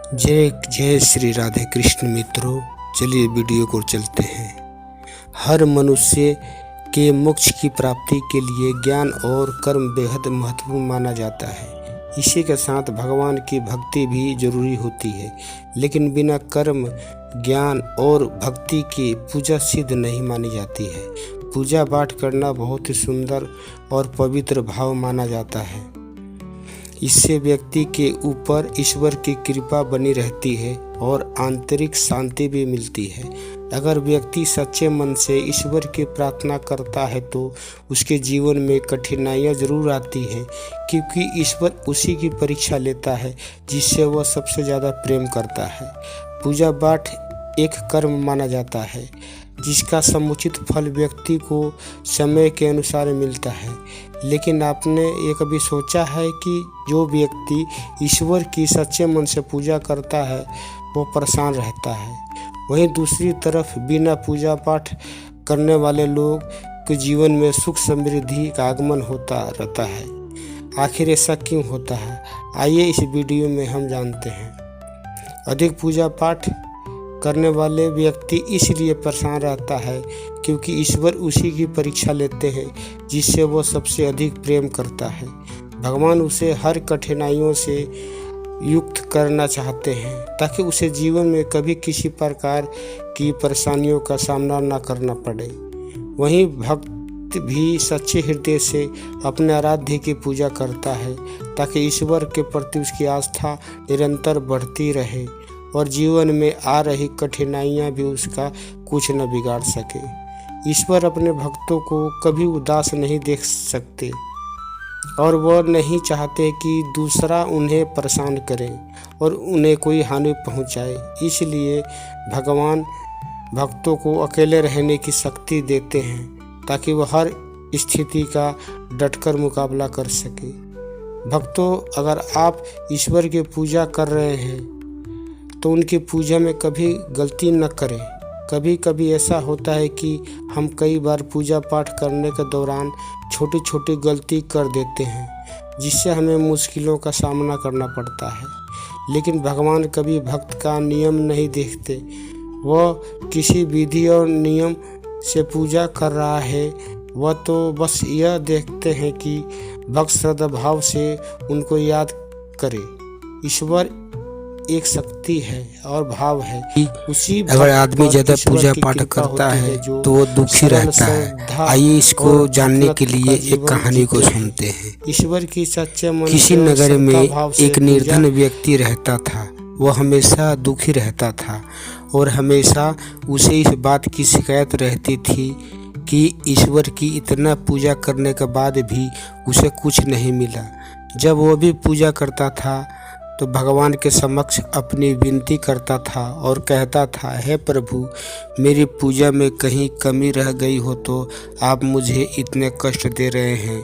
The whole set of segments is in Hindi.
जय जय श्री राधे कृष्ण मित्रों, चलिए वीडियो को चलते हैं। हर मनुष्य के मोक्ष की प्राप्ति के लिए ज्ञान और कर्म बेहद महत्वपूर्ण माना जाता है। इसी के साथ भगवान की भक्ति भी जरूरी होती है, लेकिन बिना कर्म, ज्ञान और भक्ति के पूजा सिद्ध नहीं मानी जाती है। पूजा पाठ करना बहुत ही सुंदर और पवित्र भाव माना जाता है। इससे व्यक्ति के ऊपर ईश्वर की कृपा बनी रहती है और आंतरिक शांति भी मिलती है। अगर व्यक्ति सच्चे मन से ईश्वर की प्रार्थना करता है तो उसके जीवन में कठिनाइयाँ जरूर आती हैं, क्योंकि ईश्वर उसी की परीक्षा लेता है जिससे वह सबसे ज़्यादा प्रेम करता है। पूजा पाठ एक कर्म माना जाता है जिसका समुचित फल व्यक्ति को समय के अनुसार मिलता है। लेकिन आपने ये कभी सोचा है कि जो व्यक्ति ईश्वर की सच्चे मन से पूजा करता है वो परेशान रहता है, वहीं दूसरी तरफ बिना पूजा पाठ करने वाले लोग के जीवन में सुख समृद्धि का आगमन होता रहता है। आखिर ऐसा क्यों होता है, आइए इस वीडियो में हम जानते हैं। अधिक पूजा पाठ करने वाले व्यक्ति इसलिए परेशान रहता है क्योंकि ईश्वर उसी की परीक्षा लेते हैं जिससे वो सबसे अधिक प्रेम करता है। भगवान उसे हर कठिनाइयों से युक्त करना चाहते हैं ताकि उसे जीवन में कभी किसी प्रकार की परेशानियों का सामना न करना पड़े। वहीं भक्त भी सच्चे हृदय से अपने आराध्य की पूजा करता है ताकि ईश्वर के प्रति उसकी आस्था निरंतर बढ़ती रहे और जीवन में आ रही कठिनाइयाँ भी उसका कुछ न बिगाड़ सके। ईश्वर अपने भक्तों को कभी उदास नहीं देख सकते और वह नहीं चाहते कि दूसरा उन्हें परेशान करे और उन्हें कोई हानि पहुंचाए। इसलिए भगवान भक्तों को अकेले रहने की शक्ति देते हैं ताकि वह हर स्थिति का डटकर मुकाबला कर सके। भक्तों, अगर आप ईश्वर की पूजा कर रहे हैं तो उनकी पूजा में कभी गलती न करें। कभी कभी ऐसा होता है कि हम कई बार पूजा पाठ करने के दौरान छोटी छोटी गलती कर देते हैं जिससे हमें मुश्किलों का सामना करना पड़ता है। लेकिन भगवान कभी भक्त का नियम नहीं देखते। वह किसी विधि और नियम से पूजा कर रहा है, वह तो बस यह देखते हैं कि भक्त श्रद्धाभाव से उनको याद करे। ईश्वर एक शक्ति है और भाव है कि उसी अगर आदमी ज्यादा पूजा पाठ करता है तो वो दुखी रहता है। आइए इसको जानने के लिए एक कहानी को सुनते हैं। ईश्वर की सच्चे मन किसी नगर में एक निर्धन व्यक्ति रहता था। वह हमेशा दुखी रहता था और हमेशा उसे इस बात की शिकायत रहती थी कि ईश्वर की इतना पूजा करने के बाद भी उसे कुछ नहीं मिला। जब वो भी पूजा करता था तो भगवान के समक्ष अपनी विनती करता था और कहता था, हे प्रभु, मेरी पूजा में कहीं कमी रह गई हो तो आप मुझे इतने कष्ट दे रहे हैं।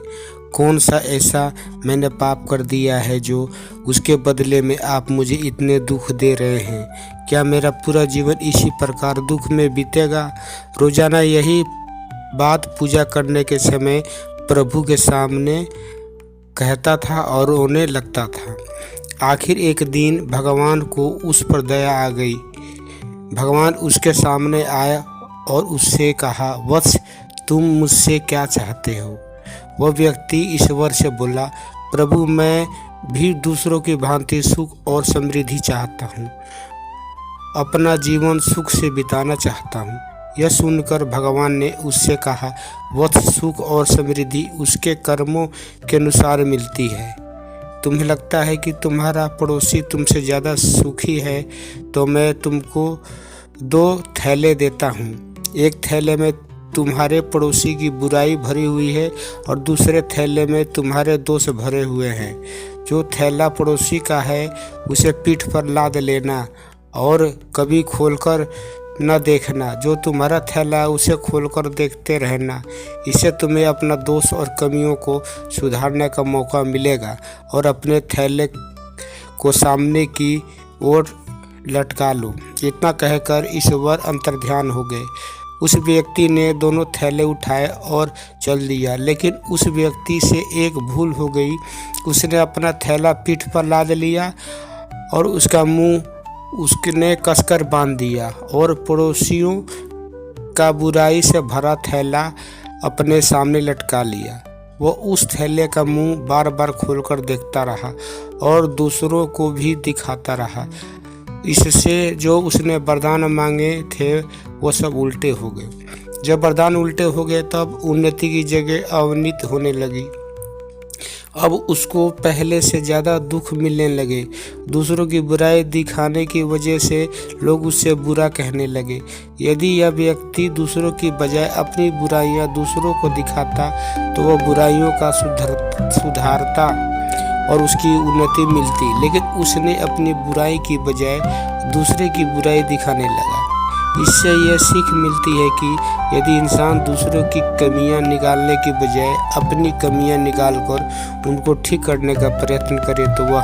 कौन सा ऐसा मैंने पाप कर दिया है जो उसके बदले में आप मुझे इतने दुख दे रहे हैं? क्या मेरा पूरा जीवन इसी प्रकार दुख में बीतेगा? रोजाना यही बात पूजा करने के समय प्रभु के सामने कहता था और रोने लगता था। आखिर एक दिन भगवान को उस पर दया आ गई। भगवान उसके सामने आया और उससे कहा, वत्स, तुम मुझसे क्या चाहते हो? वह व्यक्ति ईश्वर से बोला, प्रभु, मैं भी दूसरों की भांति सुख और समृद्धि चाहता हूँ। अपना जीवन सुख से बिताना चाहता हूँ। यह सुनकर भगवान ने उससे कहा, वत्स, सुख और समृद्धि उसके कर्मों के अनुसार मिलती है। तुम्हें लगता है कि तुम्हारा पड़ोसी तुमसे ज़्यादा सुखी है तो मैं तुमको 2 थैले देता हूँ। एक थैले में तुम्हारे पड़ोसी की बुराई भरी हुई है और दूसरे थैले में तुम्हारे दोष भरे हुए हैं। जो थैला पड़ोसी का है उसे पीठ पर लाद लेना और कभी खोलकर न देखना। जो तुम्हारा थैला है उसे खोलकर देखते रहना। इससे तुम्हें अपना दोष और कमियों को सुधारने का मौका मिलेगा और अपने थैले को सामने की ओर लटका लो। इतना कहकर ईश्वर अंतर्ध्यान हो गए। उस व्यक्ति ने दोनों थैले उठाए और चल दिया, लेकिन उस व्यक्ति से एक भूल हो गई। उसने अपना थैला पीठ पर लाद लिया और उसका मुंह उसने कसकर बांध दिया और पड़ोसियों का बुराई से भरा थैला अपने सामने लटका लिया। वो उस थैले का मुंह बार बार खोलकर देखता रहा और दूसरों को भी दिखाता रहा। इससे जो उसने वरदान मांगे थे वो सब उल्टे हो गए। जब वरदान उल्टे हो गए तब उन्नति की जगह अवनति होने लगी। अब उसको पहले से ज़्यादा दुख मिलने लगे। दूसरों की बुराई दिखाने की वजह से लोग उससे बुरा कहने लगे। यदि यह व्यक्ति दूसरों की बजाय अपनी बुराइयां दूसरों को दिखाता तो वह बुराइयों का सुधारता और उसकी उन्नति मिलती, लेकिन उसने अपनी बुराई की बजाय दूसरे की बुराई दिखाने लगा। इससे यह सीख मिलती है कि यदि इंसान दूसरों की कमियां निकालने की बजाय अपनी कमियां निकालकर उनको ठीक करने का प्रयत्न करे तो वह